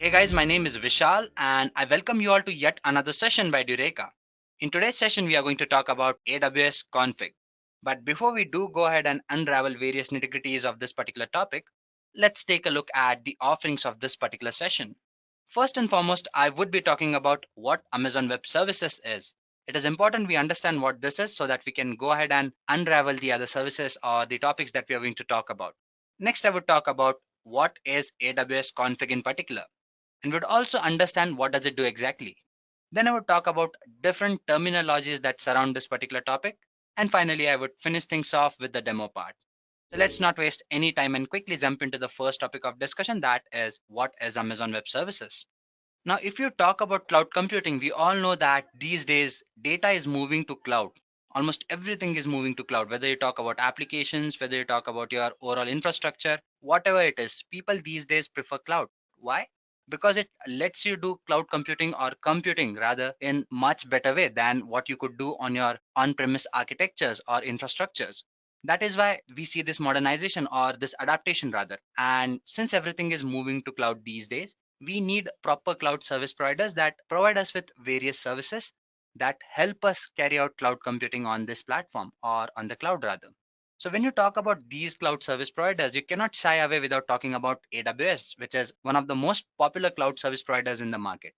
Hey guys, my name is Vishal and I welcome you all to yet another session by Edureka. In today's session, we are going to talk about AWS Config. But before we do go ahead and unravel various nitty-gritties of this particular topic, let's take a look at the offerings of this particular session. First and foremost, I would be talking about what Amazon Web Services is. It is important we understand what this is so that we can go ahead and unravel the other services or the topics that we are going to talk about. Next, I would talk about what is AWS Config in particular and would also understand what does it do exactly. Then I would talk about different terminologies that surround this particular topic. And finally, I would finish things off with the demo part. So let's not waste any time and quickly jump into the first topic of discussion, that is what is Amazon Web Services. Now, if you talk about cloud computing, we all know that these days data is moving to cloud. Almost everything is moving to cloud, whether you talk about applications, whether you talk about your overall infrastructure, whatever it is, people these days prefer cloud. Why? Because it lets you do cloud computing or computing rather in much better way than what you could do on your on-premise architectures or infrastructures. That is why we see this modernization or this adaptation rather. And since everything is moving to cloud these days, we need proper cloud service providers that provide us with various services that help us carry out cloud computing on this platform or on the cloud rather. So when you talk about these cloud service providers, you cannot shy away without talking about AWS, which is one of the most popular cloud service providers in the market.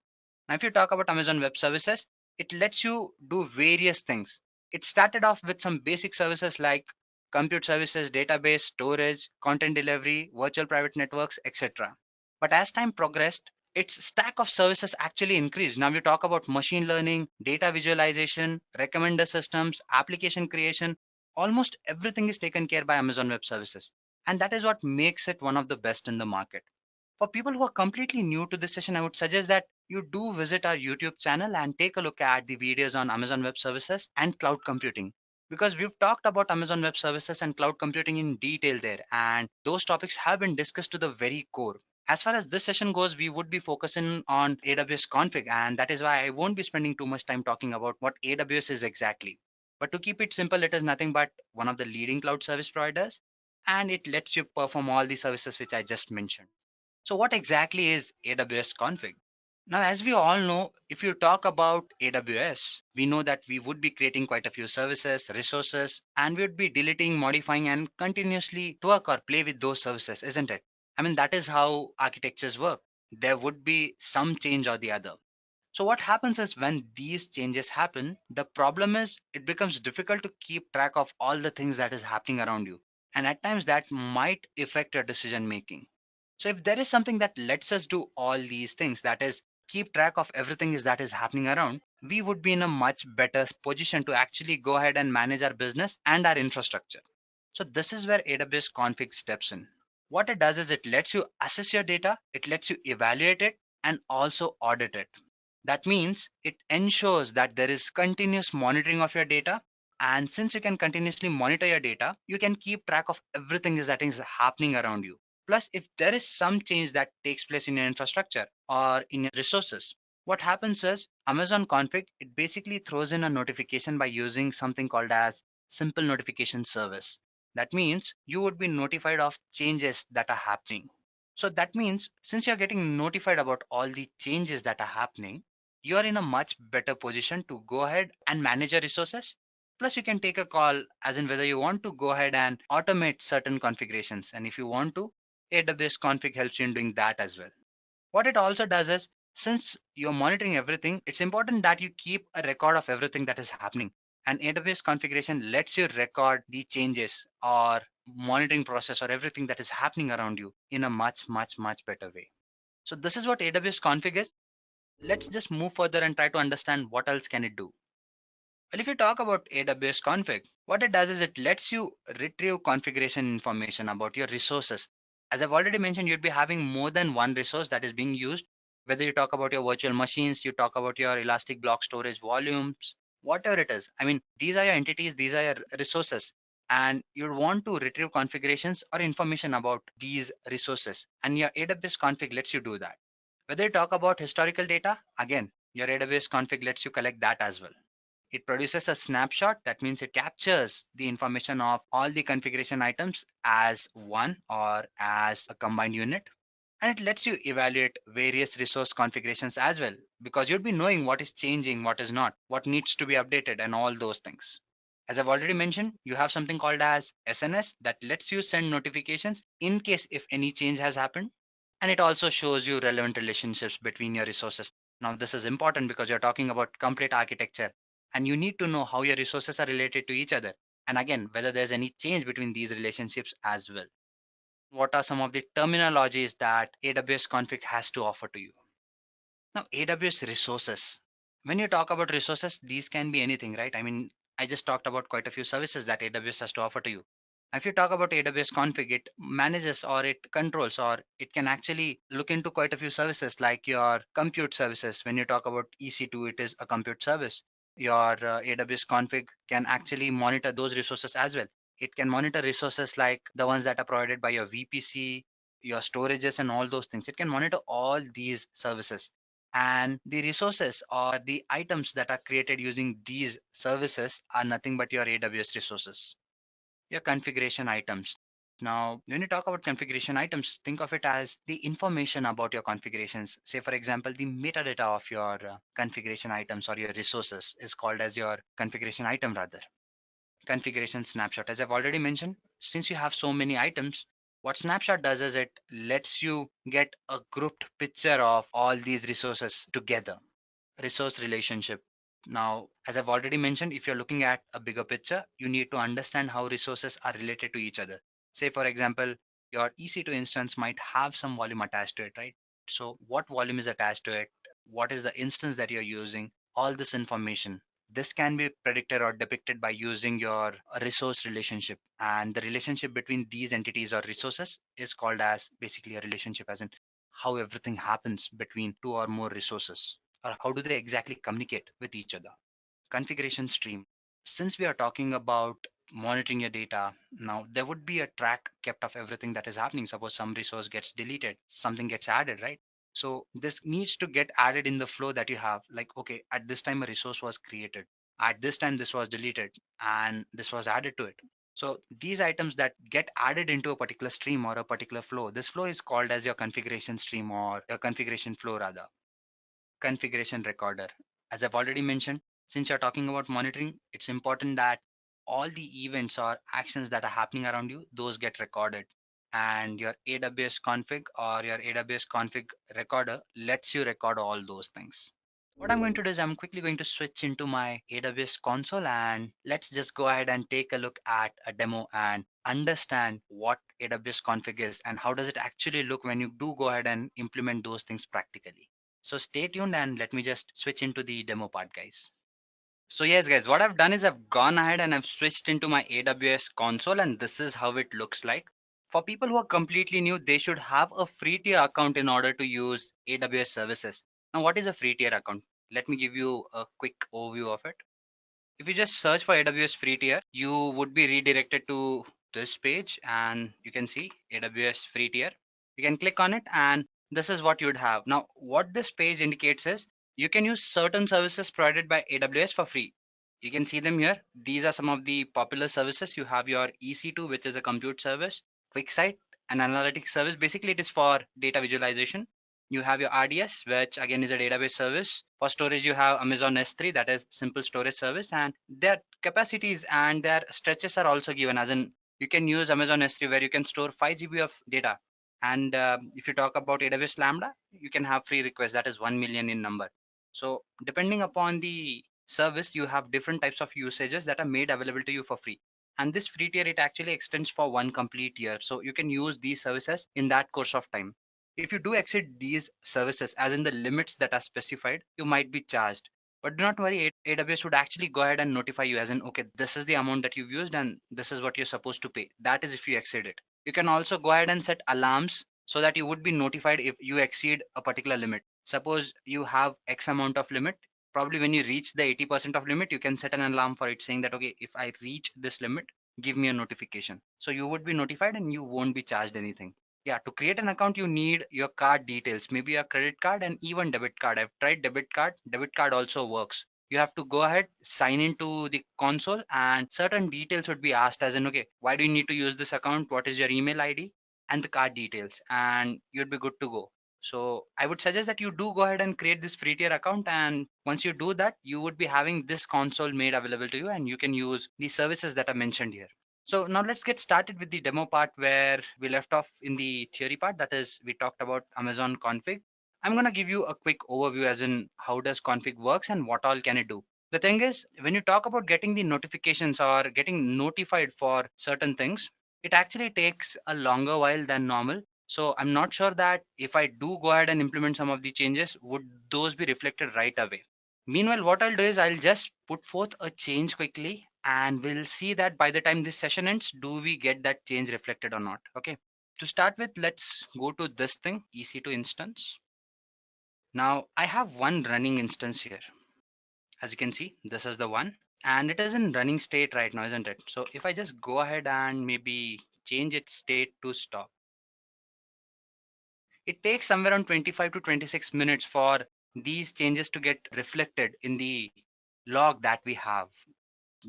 Now, if you talk about Amazon Web Services, it lets you do various things. It started off with some basic services like compute services, database, storage, content delivery, virtual private networks, etc. But as time progressed, its stack of services actually increased. Now we talk about machine learning, data visualization, recommender systems, application creation. Almost everything is taken care by Amazon Web Services. And that is what makes it one of the best in the market. For people who are completely new to this session, I would suggest that you do visit our YouTube channel and take a look at the videos on Amazon Web Services and cloud computing. Because we've talked about Amazon Web Services and cloud computing in detail there, and those topics have been discussed to the very core. As far as this session goes, we would be focusing on AWS config, and that is why I won't be spending too much time talking about what AWS is exactly. But to keep it simple, it is nothing but one of the leading cloud service providers, and it lets you perform all the services which I just mentioned. So what exactly is AWS config? Now, as we all know, if you talk about AWS, we know that we would be creating quite a few services, resources, and we would be deleting, modifying, and continuously work or play with those services, isn't it? I mean, that is how architectures work. There would be some change or the other. So what happens is when these changes happen, the problem is it becomes difficult to keep track of all the things that is happening around you. And at times that might affect your decision making. So if there is something that lets us do all these things, that is keep track of everything is that is happening around, we would be in a much better position to actually go ahead and manage our business and our infrastructure. So this is where AWS config steps in. What it does is it lets you assess your data, it lets you evaluate it, and also audit it. That means it ensures that there is continuous monitoring of your data. And since you can continuously monitor your data, you can keep track of everything that is happening around you. Plus, if there is some change that takes place in your infrastructure or in your resources, what happens is Amazon config, it basically throws in a notification by using something called as simple notification service. That means you would be notified of changes that are happening. So that means since you're getting notified about all the changes that are happening, you're in a much better position to go ahead and manage your resources. Plus, you can take a call as in whether you want to go ahead and automate certain configurations. And if you want to, AWS config helps you in doing that as well. What it also does is, since you're monitoring everything, it's important that you keep a record of everything that is happening. And AWS configuration lets you record the changes or monitoring process or everything that is happening around you in a much, much, much better way. So this is what AWS config is. Let's just move further and try to understand what else can it do. Well, if you talk about AWS config, what it does is it lets you retrieve configuration information about your resources. As I've already mentioned, you'd be having more than one resource that is being used. Whether you talk about your virtual machines, you talk about your elastic block storage volumes, whatever it is. I mean, these are your entities, these are your resources. And you'd want to retrieve configurations or information about these resources. And your AWS config lets you do that. Whether you talk about historical data, again, your AWS config lets you collect that as well. It produces a snapshot. That means it captures the information of all the configuration items as one or as a combined unit. And it lets you evaluate various resource configurations as well, because you'll be knowing what is changing, what is not, what needs to be updated, and all those things. As I've already mentioned, you have something called as SNS that lets you send notifications in case if any change has happened. And it also shows you relevant relationships between your resources. Now, this is important because you're talking about complete architecture and you need to know how your resources are related to each other. And again, whether there's any change between these relationships as well. What are some of the terminologies that AWS Config has to offer to you? Now, AWS resources. When you talk about resources, these can be anything, right? I mean, I just talked about quite a few services that AWS has to offer to you. If you talk about AWS Config, it manages or it controls or it can actually look into quite a few services like your compute services. When you talk about EC2, it is a compute service. Your AWS Config can actually monitor those resources as well. It can monitor resources like the ones that are provided by your VPC, your storages, and all those things. It can monitor all these services, and the resources or the items that are created using these services are nothing but your AWS resources, your configuration items. Now, when you talk about configuration items, think of it as the information about your configurations. Say, for example, the metadata of your configuration items or your resources is called as your configuration item rather. Configuration snapshot. As I've already mentioned, since you have so many items, what snapshot does is it lets you get a grouped picture of all these resources together. Resource relationship. Now, as I've already mentioned, if you're looking at a bigger picture, you need to understand how resources are related to each other. Say, for example, your EC2 instance might have some volume attached to it, right? So what volume is attached to it? What is the instance that you're using? All this information. This can be predicted or depicted by using your resource relationship. And the relationship between these entities or resources is called as basically a relationship, as in how everything happens between two or more resources, or how do they exactly communicate with each other. Configuration stream. Since we are talking about monitoring your data, now there would be a track kept of everything that is happening. Suppose some resource gets deleted, something gets added, right? So this needs to get added in the flow that you have. Like, okay, at this time a resource was created, at this time this was deleted, and this was added to it. So these items that get added into a particular stream or a particular flow, this flow is called as your configuration stream or your configuration flow rather. Configuration recorder. As I've already mentioned, since you're talking about monitoring, it's important that all the events or actions that are happening around you, those get recorded. And your AWS config or your AWS config recorder lets you record all those things. What I'm going to do is I'm quickly going to switch into my AWS console and let's just go ahead and take a look at a demo and understand what AWS config is and how does it actually look when you do go ahead and implement those things practically. So stay tuned and let me just switch into the demo part, guys. So yes, guys, what I've done is I've gone ahead and I've switched into my AWS console and this is how it looks like. For people who are completely new, they should have a free tier account in order to use AWS services. Now, what is a free tier account? Let me give you a quick overview of it. If you just search for AWS free tier, you would be redirected to this page and you can see AWS free tier. You can click on it and this is what you'd have. Now, what this page indicates is you can use certain services provided by AWS for free. You can see them here. These are some of the popular services. You have your EC2, which is a compute service, QuickSight, an analytics service. Basically, it is for data visualization. You have your RDS, which again is a database service. For storage, you have Amazon S3, that is simple storage service, and their capacities and their stretches are also given. As in, you can use Amazon S3 where you can store 5 GB of data. And if you talk about AWS Lambda, you can have free requests that is 1 million in number. So depending upon the service, you have different types of usages that are made available to you for free. And this free tier, it actually extends for one complete year. So you can use these services in that course of time. If you do exceed these services, as in the limits that are specified, you might be charged. But do not worry, AWS would actually go ahead and notify you as in, okay, this is the amount that you've used and this is what you're supposed to pay. That is if you exceed it. You can also go ahead and set alarms so that you would be notified if you exceed a particular limit. Suppose you have X amount of limit. Probably when you reach the 80% of limit, you can set an alarm for it saying that, okay, if I reach this limit, give me a notification. So you would be notified and you won't be charged anything. Yeah, to create an account, you need your card details, maybe a credit card and even debit card. I've tried debit card. Debit card also works. You have to go ahead, sign into the console, and certain details would be asked as in, okay, why do you need to use this account? What is your email ID? and the card details, and you'd be good to go. So I would suggest that you do go ahead and create this free tier account, and once you do that, you would be having this console made available to you, and you can use the services that are mentioned here. So now let's get started with the demo part where we left off in the theory part. That is, we talked about Amazon config. I'm going to give you a quick overview as in how does config works and what all can it do. The thing is, when you talk about getting the notifications or getting notified for certain things, it actually takes a longer while than normal. So I'm not sure that if I do go ahead and implement some of the changes, would those be reflected right away? Meanwhile, what I'll do is I'll just put forth a change quickly and we'll see that by the time this session ends, do we get that change reflected or not? Okay. To start with, let's go to this thing, EC2 instance. Now I have one running instance here. As you can see, this is the one and it is in running state right now, isn't it? So if I just go ahead and maybe change its state to stop, it takes somewhere around 25 to 26 minutes for these changes to get reflected in the log that we have.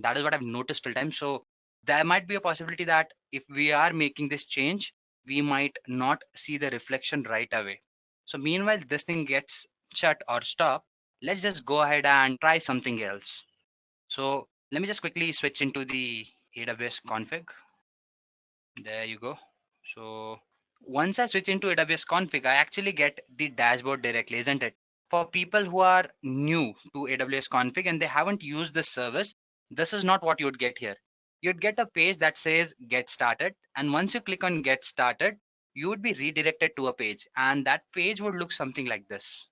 That is what I've noticed till time. So there might be a possibility that if we are making this change, we might not see the reflection right away. So meanwhile, this thing gets shut or stop. Let's just go ahead and try something else. So let me just quickly switch into the AWS config. There you go. So once I switch into AWS config, I actually get the dashboard directly, isn't it? For people who are new to AWS config and they haven't used this service, this is not what you'd get here. You'd get a page that says get started. And once you click on get started, you would be redirected to a page and that page would look something like this.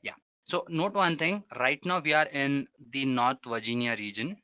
Yeah. So note one thing, right now we are in the North Virginia region.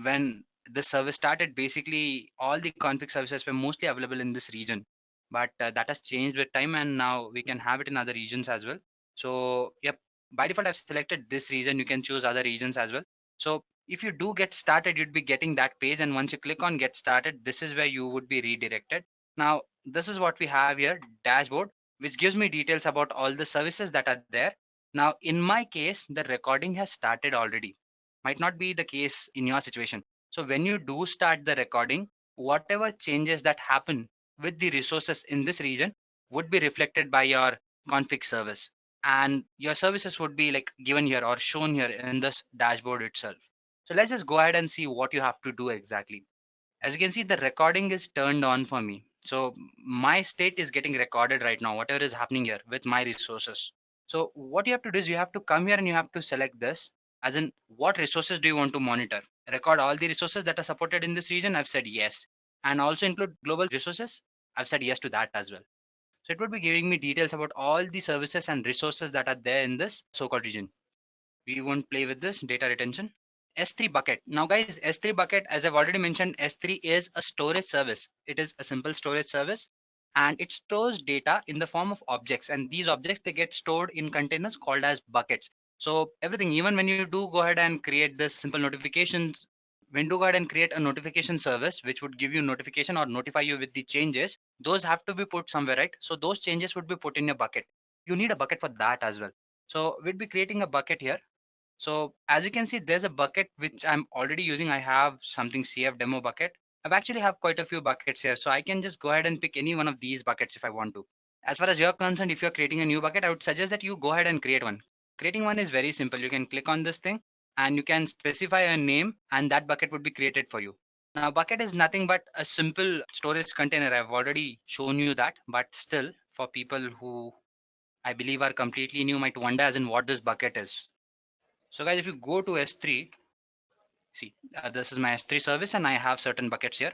When the service started, basically all the config services were mostly available in this region, but that has changed with time and now we can have it in other regions as well. So yep, by default I've selected this region. You can choose other regions as well. So if you do get started, you'd be getting that page, and once you click on get started, this is where you would be redirected. Now this is what we have here, dashboard, which gives me details about all the services that are there. Now in my case, the recording has started already. Might not be the case in your situation. So when you do start the recording, whatever changes that happen with the resources in this region would be reflected by your config service, and your services would be like given here or shown here in this dashboard itself. So let's just go ahead and see what you have to do exactly. As you can see, the recording is turned on for me. So my state is getting recorded right now, whatever is happening here with my resources. So what you have to do is you have to come here and you have to select this, as in what resources do you want to monitor? Record all the resources that are supported in this region. I've said yes. And also include global resources. I've said yes to that as well. So it would be giving me details about all the services and resources that are there in this so-called region. We won't play with this data retention. S3 bucket. Now guys, S3 bucket, as I've already mentioned, S3 is a storage service. It is a simple storage service and it stores data in the form of objects, and these objects, they get stored in containers called as buckets. So everything, even when you do go ahead and create this simple notifications, when you go ahead and create a notification service which would give you notification or notify you with the changes, those have to be put somewhere, right? So those changes would be put in a bucket. You need a bucket for that as well. So we'd be creating a bucket here. So as you can see, there's a bucket which I'm already using. I have something CF demo bucket. I've actually have quite a few buckets here. So I can just go ahead and pick any one of these buckets if I want to. As far as you're concerned, if you're creating a new bucket, I would suggest that you go ahead and create one. Creating one is very simple. You can click on this thing and you can specify a name and that bucket would be created for you. Now bucket is nothing but a simple storage container. I've already shown you that, but still for people who I believe are completely new might wonder as in what this bucket is. So guys, if you go to S3, see, this is my S3 service and I have certain buckets here.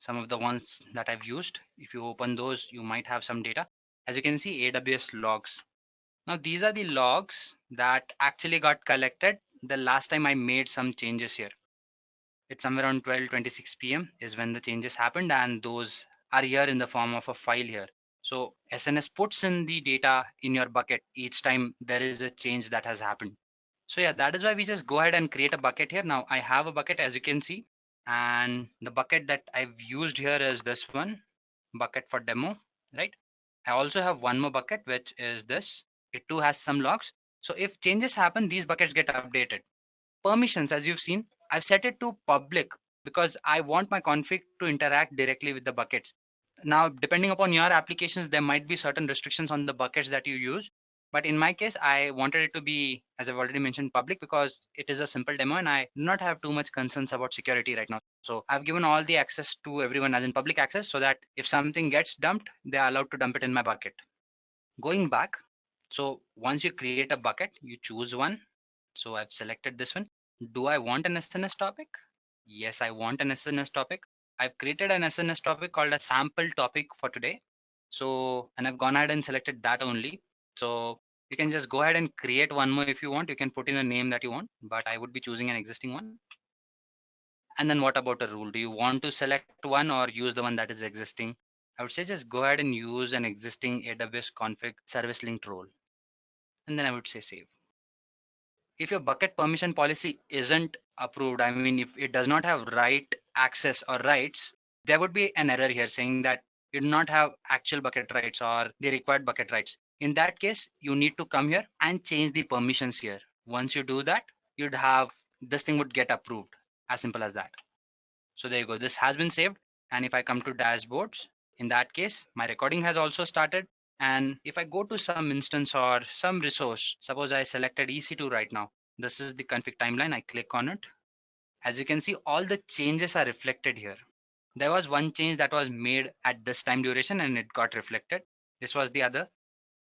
Some of the ones that I've used, if you open those, you might have some data. As you can see, AWS logs. Now these are the logs that actually got collected the last time I made some changes here. It's somewhere around 12:26 p.m. is when the changes happened, and those are here in the form of a file here. So SNS puts in the data in your bucket each time there is a change that has happened. So yeah, that is why we just go ahead and create a bucket here. Now I have a bucket, as you can see, and the bucket that I've used here is this one, bucket for demo, right? I also have one more bucket, which is this. It too has some logs. So if changes happen, these buckets get updated. Permissions, as you've seen, I've set it to public because I want my config to interact directly with the buckets. Now, depending upon your applications, there might be certain restrictions on the buckets that you use. But in my case, I wanted it to be, as I've already mentioned, public because it is a simple demo and I do not have too much concerns about security right now. So I've given all the access to everyone as in public access so that if something gets dumped, they are allowed to dump it in my bucket. Going back, so once you create a bucket, you choose one. So I've selected this one. Do I want an SNS topic? Yes, I want an SNS topic. I've created an SNS topic called a sample topic for today. So, and I've gone ahead and selected that only. So you can just go ahead and create one more if you want. You can put in a name that you want, but I would be choosing an existing one. And then what about a rule? Do you want to select one or use the one that is existing? I would say just go ahead and use an existing AWS config service linked role. And then I would say save. If your bucket permission policy isn't approved, I mean, if it does not have right access or rights, there would be an error here saying that you do not have actual bucket rights or the required bucket rights. In that case, you need to come here and change the permissions here. Once you do that, you'd have this thing would get approved. As simple as that. So there you go. This has been saved. And if I come to dashboards, in that case, my recording has also started. And if I go to some instance or some resource, suppose I selected EC2 right now. This is the config timeline. I click on it. As you can see, all the changes are reflected here. There was one change that was made at this time duration and it got reflected. This was the other.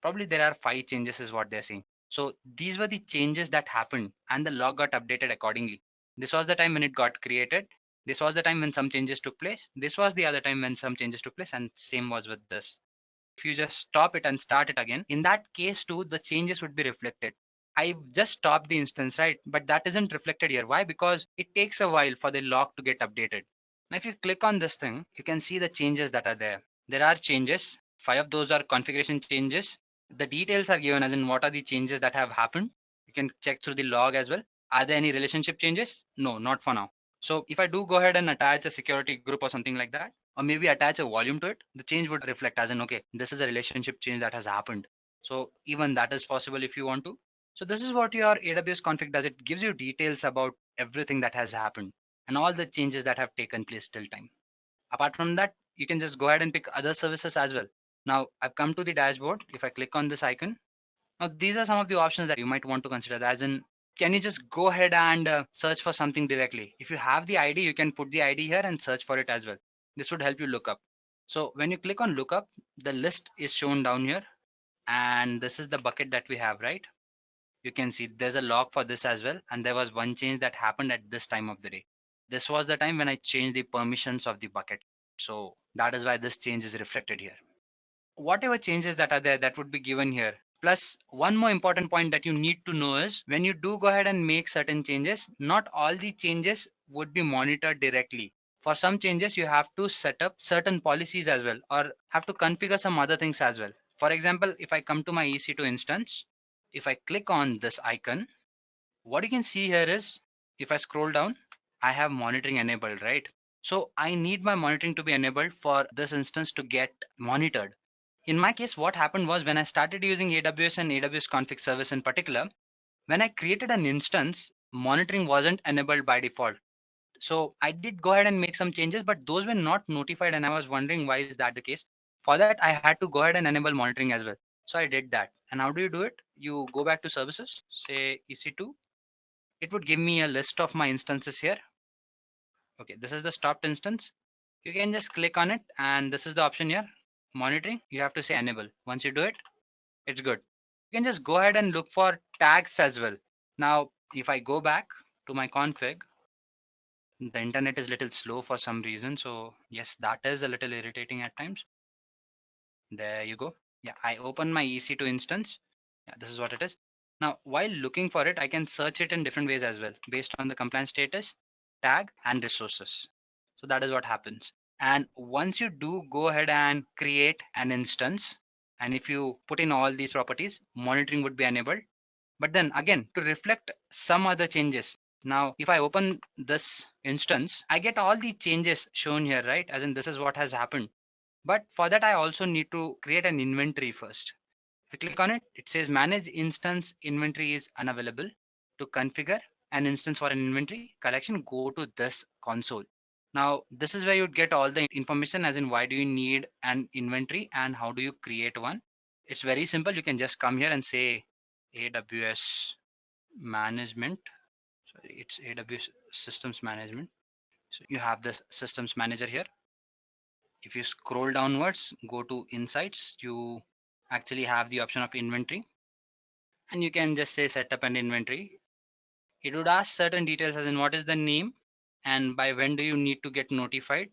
Probably there are 5 changes is what they're saying. So these were the changes that happened and the log got updated accordingly. This was the time when it got created. This was the time when some changes took place. This was the other time when some changes took place, and same was with this. If you just stop it and start it again, in that case too, the changes would be reflected. I just stopped the instance, right? But that isn't reflected here. Why? Because it takes a while for the log to get updated. Now, if you click on this thing, you can see the changes that are there. There are changes. 5 of those are configuration changes. The details are given as in what are the changes that have happened. You can check through the log as well. Are there any relationship changes? No, not for now. So if I do go ahead and attach a security group or something like that, or maybe attach a volume to it, the change would reflect as in, okay, this is a relationship change that has happened. So even that is possible if you want to. So this is what your AWS config does. It gives you details about everything that has happened and all the changes that have taken place till time. Apart from that, you can just go ahead and pick other services as well. Now I've come to the dashboard. If I click on this icon, now these are some of the options that you might want to consider. As in, can you just go ahead and search for something directly? If you have the ID, you can put the ID here and search for it as well. This would help you look up. So when you click on lookup, the list is shown down here. And this is the bucket that we have, right? You can see there's a log for this as well. And there was one change that happened at this time of the day. This was the time when I changed the permissions of the bucket. So that is why this change is reflected here. Whatever changes that are there, that would be given here. Plus, one more important point that you need to know is when you do go ahead and make certain changes, not all the changes would be monitored directly. For some changes, you have to set up certain policies as well, or have to configure some other things as well. For example, if I come to my EC2 instance, if I click on this icon, what you can see here is if I scroll down, I have monitoring enabled, right? So I need my monitoring to be enabled for this instance to get monitored. In my case, what happened was when I started using AWS and AWS Config Service in particular, when I created an instance, monitoring wasn't enabled by default. So I did go ahead and make some changes, but those were not notified and I was wondering why is that the case. For that, I had to go ahead and enable monitoring as well. So I did that. And how do you do it? You go back to services, say EC2. It would give me a list of my instances here. Okay, this is the stopped instance. You can just click on it and this is the option here, monitoring. You have to say enable. Once you do it, it's good. You can just go ahead and look for tags as well. Now, if I go back to my config, the internet is a little slow for some reason. So yes, that is a little irritating at times. There you go. Yeah, I open my EC2 instance. Yeah, this is what it is. Now, while looking for it, I can search it in different ways as well, based on the compliance status, tag, and resources. So that is what happens. And once you do go ahead and create an instance, and if you put in all these properties, monitoring would be enabled. But then again, to reflect some other changes. Now, if I open this instance, I get all the changes shown here, right? As in this is what has happened. But for that, I also need to create an inventory first. If you click on it, it says manage instance inventory is unavailable. To configure an instance for an inventory collection, go to this console. Now, this is where you'd get all the information as in why do you need an inventory and how do you create one. It's very simple. You can just come here and say AWS management. Sorry, it's AWS systems management. So you have the systems manager here. If you scroll downwards, go to insights, you actually have the option of inventory, and you can just say set up an inventory. It would ask certain details as in what is the name and by when do you need to get notified.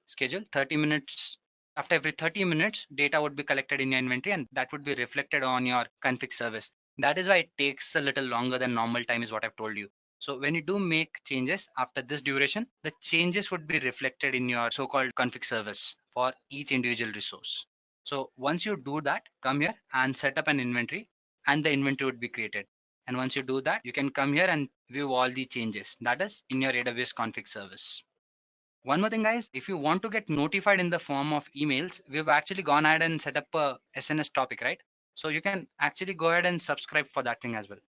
Schedule 30 minutes. After every 30 minutes, data would be collected in your inventory and that would be reflected on your config service. That is why it takes a little longer than normal time is what I've told you. So when you do make changes after this duration, the changes would be reflected in your so-called config service for each individual resource. So once you do that, come here and set up an inventory and the inventory would be created. And once you do that, you can come here and view all the changes that is in your AWS config service. One more thing, guys, if you want to get notified in the form of emails, we've actually gone ahead and set up a SNS topic, right? So you can actually go ahead and subscribe for that thing as well.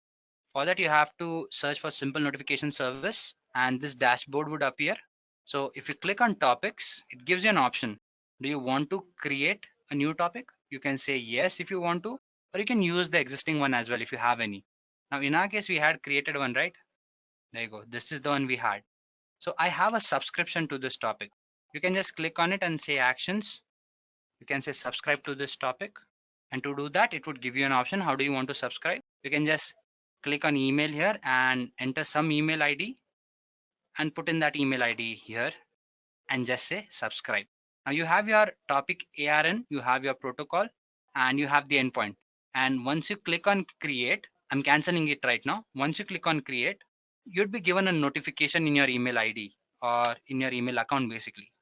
For that, you have to search for simple notification service and this dashboard would appear. So if you click on topics, it gives you an option. Do you want to create a new topic? You can say yes if you want to, or you can use the existing one as well if you have any. Now, in our case, we had created one, right? There you go. This is the one we had. So I have a subscription to this topic. You can just click on it and say actions. You can say subscribe to this topic. And to do that, it would give you an option. How do you want to subscribe? You can just click on email here and enter some email ID and put in that email ID here and just say subscribe. Now you have your topic ARN, you have your protocol and you have the endpoint. And once you click on create, I'm canceling it right now. Once you click on create, you'd be given a notification in your email ID or in your email account basically.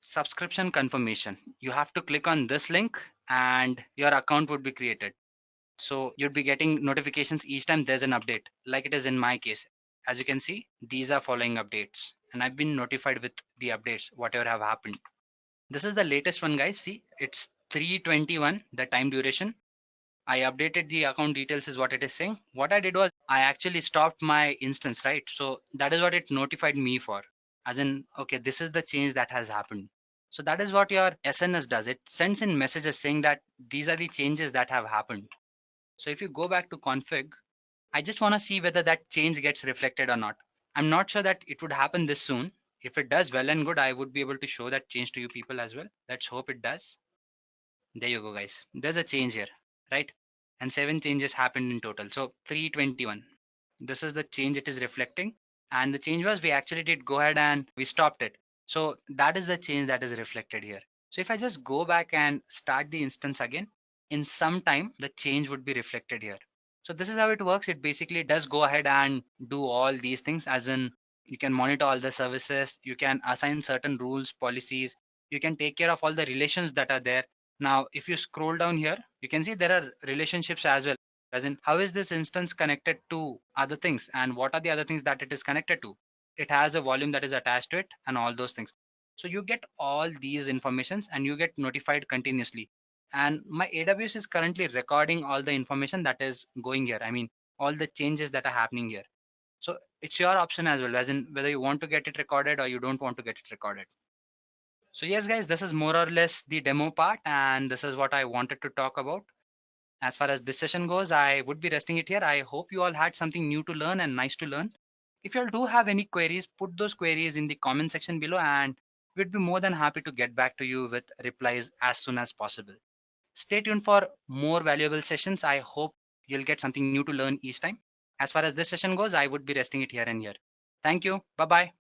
Subscription confirmation. You have to click on this link and your account would be created. So you'd be getting notifications each time there's an update, like it is in my case. As you can see, these are following updates and I've been notified with the updates, whatever have happened. This is the latest one, guys. See, it's 3:21, the time duration. I updated the account details is what it is saying. What I did was I actually stopped my instance, right? So that is what it notified me for. As in, okay, this is the change that has happened. So that is what your SNS does. It sends in messages saying that these are the changes that have happened. So if you go back to config, I just want to see whether that change gets reflected or not. I'm not sure that it would happen this soon. If it does, well and good, I would be able to show that change to you people as well. Let's hope it does. There you go, guys. There's a change here, right? And 7 changes happened in total. So 321. This is the change it is reflecting. And the change was we actually did go ahead and we stopped it. So that is the change that is reflected here. So if I just go back and start the instance again, in some time, the change would be reflected here. So this is how it works. It basically does go ahead and do all these things as in you can monitor all the services, you can assign certain rules, policies, you can take care of all the relations that are there. Now, if you scroll down here, you can see there are relationships as well. As in, how is this instance connected to other things and what are the other things that it is connected to? It has a volume that is attached to it and all those things. So you get all these informations and you get notified continuously. And my AWS is currently recording all the information that is going here. I mean, all the changes that are happening here. So it's your option as well, as in whether you want to get it recorded or you don't want to get it recorded. So yes, guys, this is more or less the demo part, and this is what I wanted to talk about. As far as this session goes, I would be resting it here. I hope you all had something new to learn and nice to learn. If you all do have any queries, put those queries in the comment section below and we'd be more than happy to get back to you with replies as soon as possible. Stay tuned for more valuable sessions. I hope you'll get something new to learn each time. As far as this session goes, I would be resting it here and here. Thank you. Bye-bye.